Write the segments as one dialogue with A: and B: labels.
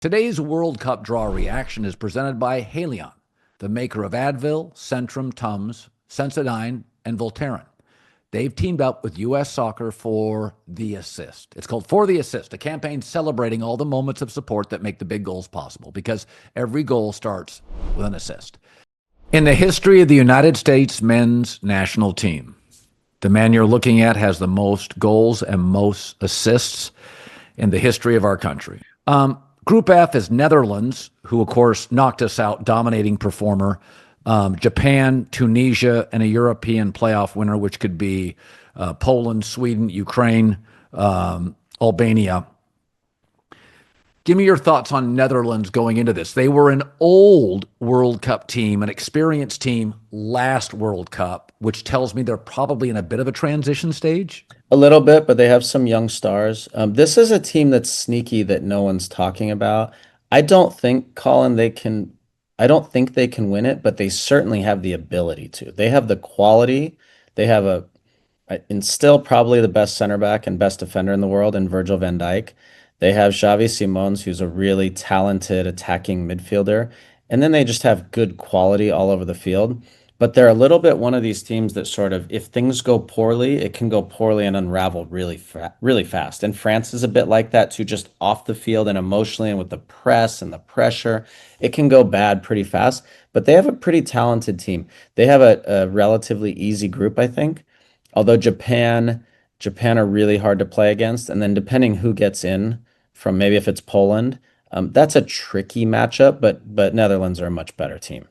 A: Today's World Cup draw reaction is presented by Haleon, the maker of Advil, Centrum, Tums, Sensodyne, and Voltaren. They've teamed up with U.S. Soccer for the Assist. It's called For the Assist, a campaign celebrating all the moments of support that make the big goals possible, because every goal starts with an assist. In the history of the United States men's national team, the man you're looking at has the most goals and most assists in the history of our country. Group F is Netherlands, who, of course, knocked us out, dominating performer. Japan, Tunisia, and a European playoff winner, which could be Poland, Sweden, Ukraine, Albania. Give me your thoughts on Netherlands going into this. They were an old World Cup team, an experienced team last World Cup, which tells me they're probably in a bit of a transition stage.
B: A little bit, but they have some young stars. This is a team that's sneaky that no one's talking about. I don't think, Colin, I don't think they can win it, but they certainly have the ability to. They have the quality. They have and still probably the best center back and best defender in the world in Virgil van Dijk. They have Xavi Simons, who's a really talented attacking midfielder. And then they just have good quality all over the field. But they're a little bit one of these teams that sort of, if things go poorly, it can go poorly and unravel really fast. And France is a bit like that too, just off the field and emotionally and with the press and the pressure. It can go bad pretty fast, but they have a pretty talented team. They have a relatively easy group, I think. Although Japan are really hard to play against. And then depending who gets in from maybe if it's Poland, that's a tricky matchup, but Netherlands are a much better team.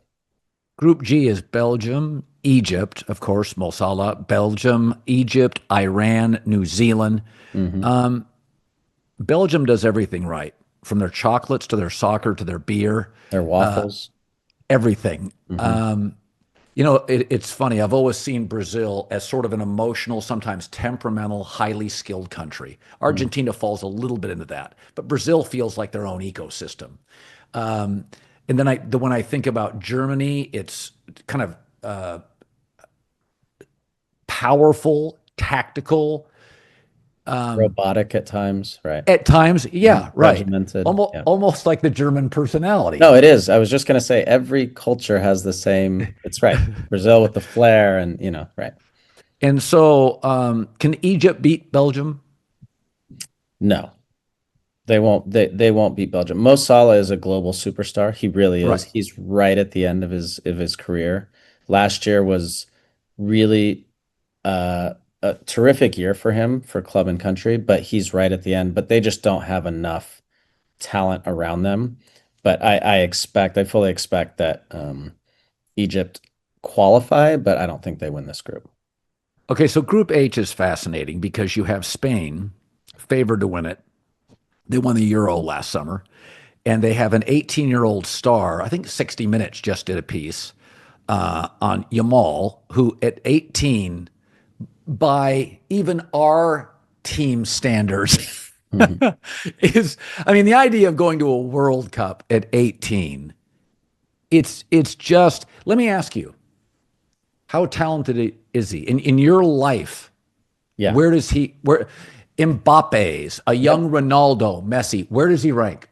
A: Group G is Belgium, Egypt, of course, Mo Salah, Belgium, Egypt, Iran, New Zealand.
B: Hmm.
A: Belgium does everything right, from their chocolates to their soccer to their beer,
B: Their waffles.
A: everything.
B: Hmm.
A: It's funny. I've always seen Brazil as sort of an emotional, sometimes temperamental, highly skilled country.
B: Hmm.
A: Argentina falls a little bit into that, but Brazil feels like their own ecosystem. Um, and then when I think about Germany, it's kind of powerful, tactical.
B: Robotic at times, right?
A: At times,
B: Hmm.
A: yeah, right.
B: Regimented.
A: Almost,
B: Yeah.
A: almost like the German personality.
B: No, it is. I was just gonna say every culture has the same. It's right. Brazil with the flair and right.
A: And so, can Egypt beat Belgium?
B: No, they won't. They won't beat Belgium. Mo Salah is a global superstar. He really is.
A: Right.
B: He's right at the end of his career. Last year was really a terrific year for him for club and country, but he's right at the end. But they just don't have enough talent around them. But I fully expect that Egypt qualify, but I don't think they win this group.
A: Okay, so Group H is fascinating because you have Spain favored to win it. They won the Euro last summer, and they have an 18-year-old star. I think 60 Minutes just did a piece on Yamal, who at 18, by even our team standards,
B: Mhm.
A: I mean, the idea of going to a World Cup at 18, it's just, let me ask you, how talented is he? In your life,
B: Yeah.
A: where Mbappe's, a
B: Yep.
A: young Ronaldo, Messi, where does he rank?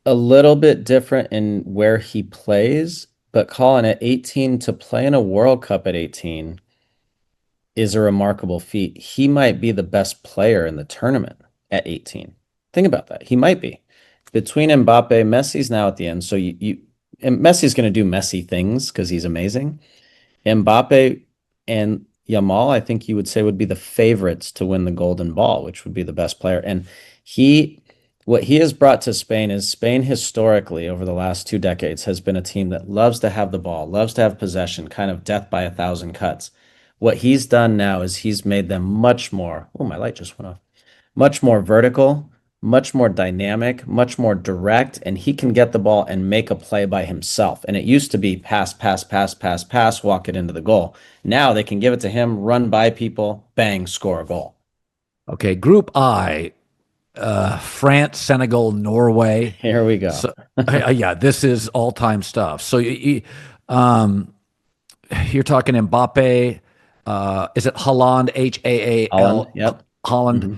B: A little bit different in where he plays, but Colin at 18 to play in a World Cup at 18 is a remarkable feat. He might be the best player in the tournament at 18. Think about that. He might be. Between Mbappe, Messi's now at the end. So and Messi's going to do Messi things because he's amazing. Mbappe and Yamal, I think you would say would be the favorites to win the Golden Ball, which would be the best player. And he, what he has brought to Spain is Spain historically over the last 2 decades has been a team that loves to have the ball, loves to have possession, kind of death by a thousand cuts. What he's done now is he's made them much more. Oh, my light just went off. Much more vertical, much more dynamic, much more direct, and he can get the ball and make a play by himself. And it used to be pass, pass, pass, pass, pass, walk it into the goal. Now they can give it to him, run by people, bang, score a goal.
A: Okay, Group I, France, Senegal, Norway.
B: Here we go.
A: So, yeah, this is all-time stuff. So um, you're talking Mbappe. Is it Haaland?
B: Holland.
A: H-A-A-L,
B: Yep.
A: Holland.
B: Hmm.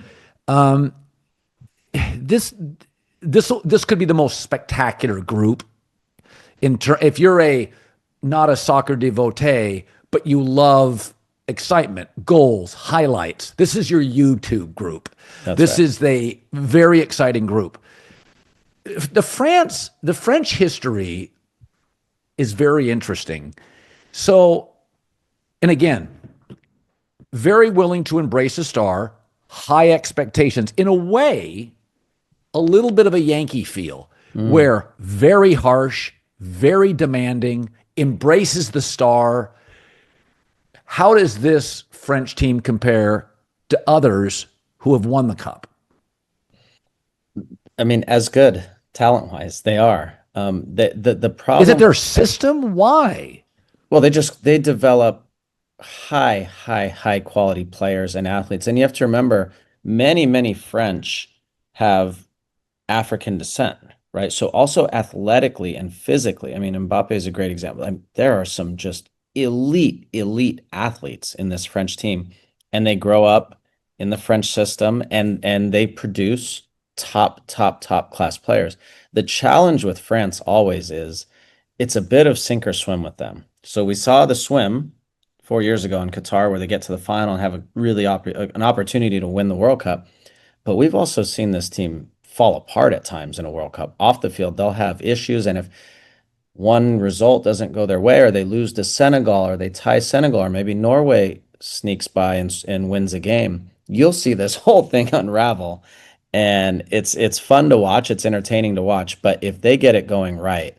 A: Um, this this could be the most spectacular group if you're not a soccer devotee, but you love excitement, goals, highlights. This is your YouTube group.
B: That's
A: This
B: right.
A: is the very exciting group. The French history is very interesting. So, and again, very willing to embrace a star, high expectations. In a way, a little bit of a Yankee feel, where very harsh, very demanding, embraces the star. How does this French team compare to others who have won the cup?
B: I mean, as good talent-wise, they are. The
A: Is it
B: problem,
A: their system? Why?
B: well, they develop high quality players and athletes. And you have to remember, many French have African descent, right? So also athletically and physically, I mean, Mbappe is a great example. I mean, there are some just elite athletes in this French team, and they grow up in the French system and they produce top class players. The challenge with France always is it's a bit of sink or swim with them. So we saw the swim 4 years ago in Qatar where they get to the final and have a really an opportunity to win the World Cup. But we've also seen this team fall apart at times in a World Cup. Off the field, they'll have issues. And if one result doesn't go their way, or they lose to Senegal, or they tie Senegal, or maybe Norway sneaks by and wins a game, you'll see this whole thing unravel. And it's fun to watch. It's entertaining to watch. But if they get it going right,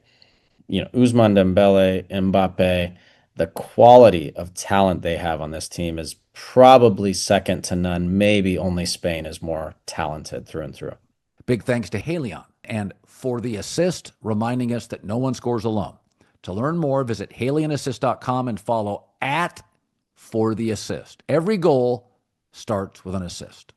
B: Ousmane Dembele, Mbappe, the quality of talent they have on this team is probably second to none. Maybe only Spain is more talented through and through.
A: Big thanks to Halion and for the assist, reminding us that no one scores alone. To learn more, visit halionassist.com and follow @fortheassist. Every goal starts with an assist.